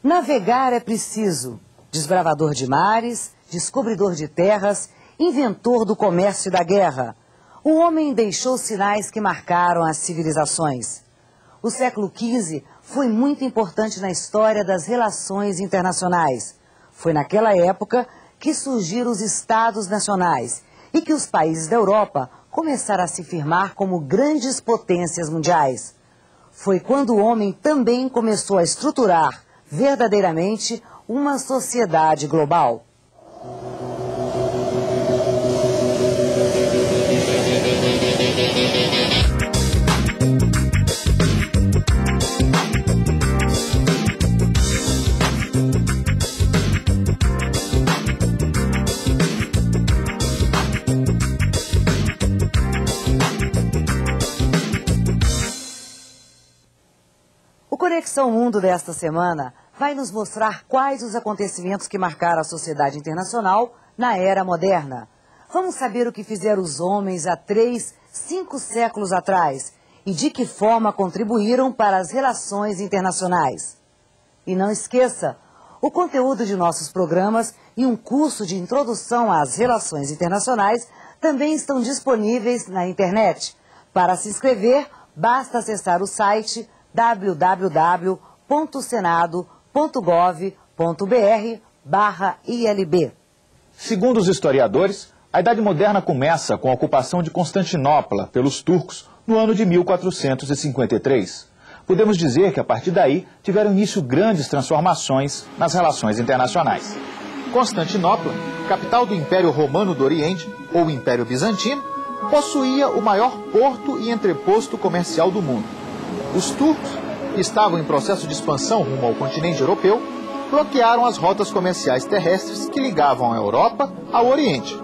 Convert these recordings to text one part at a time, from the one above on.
Navegar é preciso. Desbravador de mares, descobridor de terras, inventor do comércio e da guerra. O homem deixou sinais que marcaram as civilizações. O século XV foi muito importante na história das relações internacionais. Foi naquela época que surgiram os Estados Nacionais e que os países da Europa começaram a se firmar como grandes potências mundiais. Foi quando o homem também começou a estruturar verdadeiramente uma sociedade global. O Conexão Mundo desta semana vai nos mostrar quais os acontecimentos que marcaram a sociedade internacional na era moderna. Vamos saber o que fizeram os homens há 3, 5 séculos atrás e de que forma contribuíram para as relações internacionais. E não esqueça, o conteúdo de nossos programas e um curso de introdução às relações internacionais também estão disponíveis na internet. Para se inscrever, basta acessar o site www.senado.gov.br/ILB. Segundo os historiadores, a Idade Moderna começa com a ocupação de Constantinopla pelos turcos no ano de 1453. Podemos dizer que a partir daí tiveram início grandes transformações nas relações internacionais. Constantinopla, capital do Império Romano do Oriente, ou Império Bizantino, possuía o maior porto e entreposto comercial do mundo. Os turcos, que estavam em processo de expansão rumo ao continente europeu, bloquearam as rotas comerciais terrestres que ligavam a Europa ao Oriente.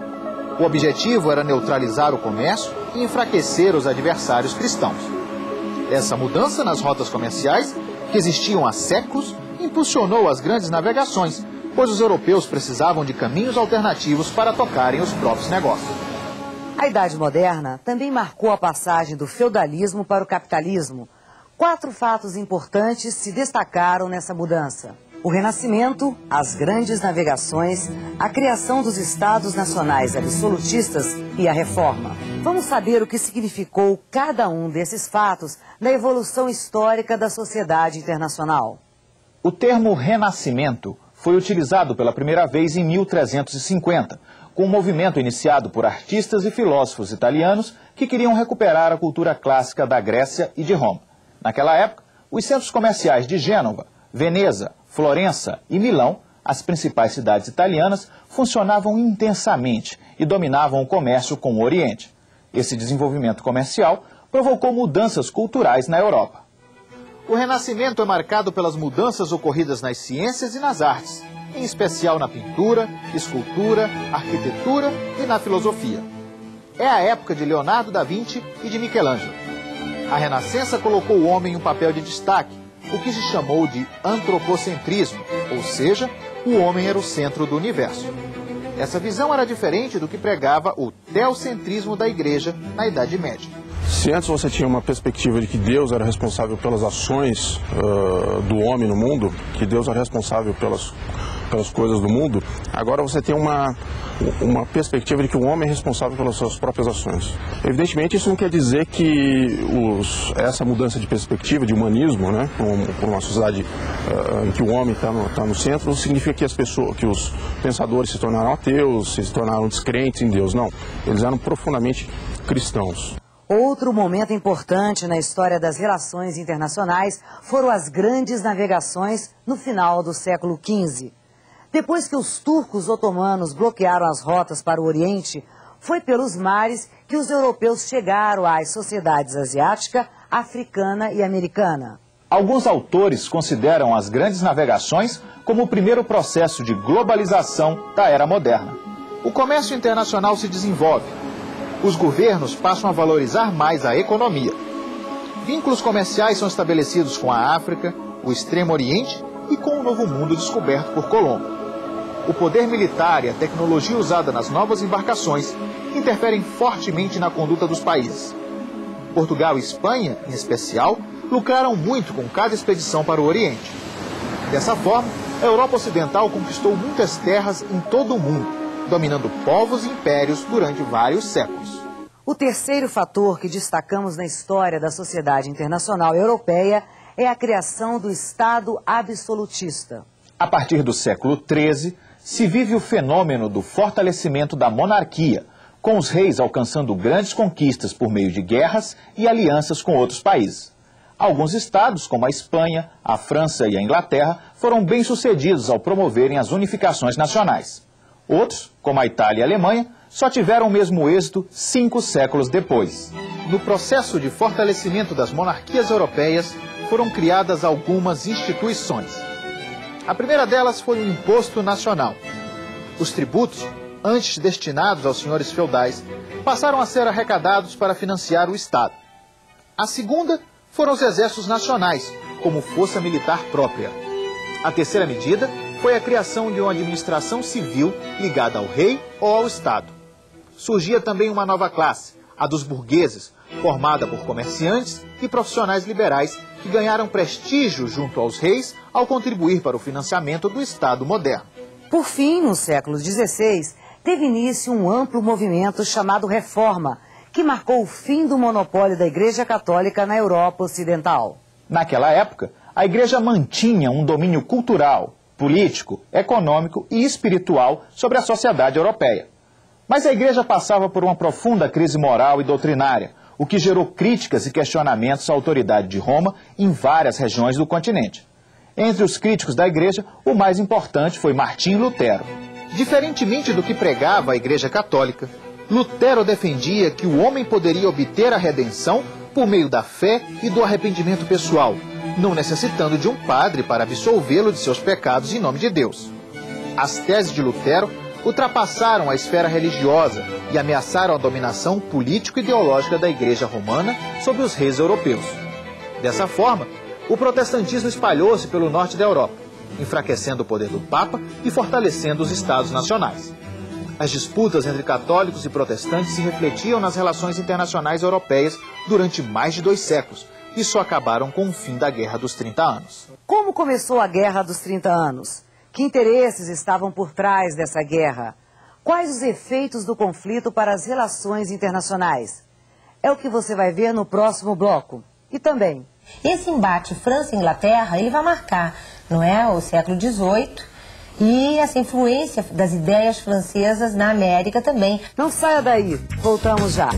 O objetivo era neutralizar o comércio e enfraquecer os adversários cristãos. Essa mudança nas rotas comerciais, que existiam há séculos, impulsionou as grandes navegações, pois os europeus precisavam de caminhos alternativos para tocarem os próprios negócios. A Idade Moderna também marcou a passagem do feudalismo para o capitalismo. 4 fatos importantes se destacaram nessa mudança: o Renascimento, as grandes navegações, a criação dos Estados Nacionais absolutistas e a Reforma. Vamos saber o que significou cada um desses fatos na evolução histórica da sociedade internacional. O termo Renascimento foi utilizado pela primeira vez em 1350, com um movimento iniciado por artistas e filósofos italianos que queriam recuperar a cultura clássica da Grécia e de Roma. Naquela época, os centros comerciais de Gênova, Veneza, Florença e Milão, as principais cidades italianas, funcionavam intensamente e dominavam o comércio com o Oriente. Esse desenvolvimento comercial provocou mudanças culturais na Europa. O Renascimento é marcado pelas mudanças ocorridas nas ciências e nas artes, em especial na pintura, escultura, arquitetura e na filosofia. É a época de Leonardo da Vinci e de Michelangelo. A Renascença colocou o homem em um papel de destaque, o que se chamou de antropocentrismo, ou seja, o homem era o centro do universo. Essa visão era diferente do que pregava o teocentrismo da Igreja na Idade Média. Se antes você tinha uma perspectiva de que Deus era responsável pelas ações do homem no mundo, que Deus era responsável pelas coisas do mundo, agora você tem uma perspectiva de que o homem é responsável pelas suas próprias ações. Evidentemente, isso não quer dizer que essa mudança de perspectiva, de humanismo, né, para uma sociedade em que o homem está no centro, significa que que os pensadores se tornaram ateus, se tornaram descrentes em Deus. Não, eles eram profundamente cristãos. Outro momento importante na história das relações internacionais foram as grandes navegações no final do século XV. Depois que os turcos otomanos bloquearam as rotas para o Oriente, foi pelos mares que os europeus chegaram às sociedades asiática, africana e americana. Alguns autores consideram as grandes navegações como o primeiro processo de globalização da era moderna. O comércio internacional se desenvolve. Os governos passam a valorizar mais a economia. Vínculos comerciais são estabelecidos com a África, o Extremo Oriente e com o Novo Mundo descoberto por Colombo. O poder militar e a tecnologia usada nas novas embarcações interferem fortemente na conduta dos países. Portugal e Espanha, em especial, lucraram muito com cada expedição para o Oriente. Dessa forma, a Europa Ocidental conquistou muitas terras em todo o mundo, dominando povos e impérios durante vários séculos. O terceiro fator que destacamos na história da sociedade internacional europeia é a criação do Estado absolutista. A partir do século XIII, se vive o fenômeno do fortalecimento da monarquia, com os reis alcançando grandes conquistas por meio de guerras e alianças com outros países. Alguns estados, como a Espanha, a França e a Inglaterra, foram bem-sucedidos ao promoverem as unificações nacionais. Outros, como a Itália e a Alemanha, só tiveram o mesmo êxito 5 séculos depois. No processo de fortalecimento das monarquias europeias, foram criadas algumas instituições. A primeira delas foi o Imposto Nacional. Os tributos, antes destinados aos senhores feudais, passaram a ser arrecadados para financiar o Estado. A segunda foram os exércitos nacionais, como força militar própria. A terceira medida foi a criação de uma administração civil ligada ao rei ou ao Estado. Surgia também uma nova classe, a dos burgueses, formada por comerciantes e profissionais liberais que ganharam prestígio junto aos reis ao contribuir para o financiamento do Estado moderno. Por fim, no século XVI, teve início um amplo movimento chamado Reforma, que marcou o fim do monopólio da Igreja Católica na Europa Ocidental. Naquela época, a Igreja mantinha um domínio cultural, político, econômico e espiritual sobre a sociedade europeia. Mas a Igreja passava por uma profunda crise moral e doutrinária, o que gerou críticas e questionamentos à autoridade de Roma em várias regiões do continente. Entre os críticos da Igreja, o mais importante foi Martinho Lutero. Diferentemente do que pregava a Igreja Católica, Lutero defendia que o homem poderia obter a redenção por meio da fé e do arrependimento pessoal, não necessitando de um padre para absolvê-lo de seus pecados em nome de Deus. As teses de Lutero ultrapassaram a esfera religiosa e ameaçaram a dominação político-ideológica da Igreja Romana sobre os reis europeus. Dessa forma, o protestantismo espalhou-se pelo norte da Europa, enfraquecendo o poder do Papa e fortalecendo os estados nacionais. As disputas entre católicos e protestantes se refletiam nas relações internacionais europeias durante mais de 2 séculos e só acabaram com o fim da Guerra dos 30 Anos. Como começou a Guerra dos 30 Anos? Que interesses estavam por trás dessa guerra? Quais os efeitos do conflito para as relações internacionais? É o que você vai ver no próximo bloco. E também... Esse embate França-Inglaterra, ele vai marcar, não é, o século XVIII e essa influência das ideias francesas na América também. Não saia daí, voltamos já.